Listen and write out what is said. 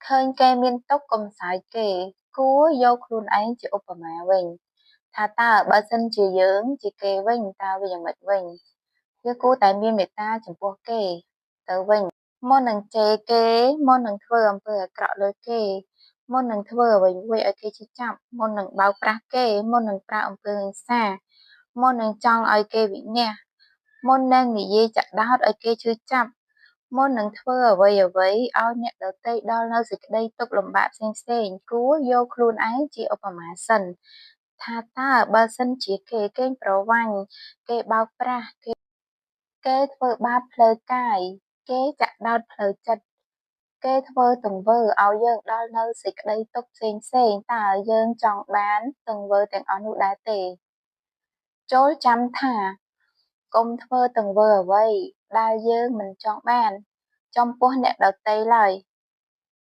ឃើញគេមានទុក្ខកុំសើចគេគួរយកខ្លួនឯងជាឧបមាវិញថាតើបើសិនជាយើងជាគេវិញតើវាយ៉ាងម៉េចវិញវាគួរតែមានមេត្តាចំពោះគេទៅវិញមុននឹងជេរគេមុននឹងធ្វើអំពើអាក្រក់លើគេមុននឹងធ្វើអ្វីមួយឲ្យគេឈឺចាប់មុននឹងបោកប្រាស់គេមុននឹងប្រើអំពើហិង្សាមុននឹងចង់ឲ្យគេវិនាសមុននឹងនិយាយចាក់ដោតឲ្យគេឈឺចាប់មុននឹងធ្វើអ្វីឲ្យអ្នកដទៃដល់នូវសេចក្តីទុក្ខលំបាកផ្សេងៗគួរយកខ្លួនឯងជាឧបមាសិនថាតើបើសិនជាគេកេងប្រវ័ញ្ចគេបោកប្រាស់គេធ្វើបាបផ្លូវកាយគេចាក់ដោតផ្លូវចិត្តគេធ្វើទង្វើឲ្យយើងដល់នូវសេចក្តីទុក្ខផ្សេងៗតើយើងចង់បានទង្វើទាំងអស់នោះដែរទេចូរចាំថាកុំធ្វើទង្វើអ្វីដែលយើងមិនចង់បានចំពោះអ្នកដទៃឡើយ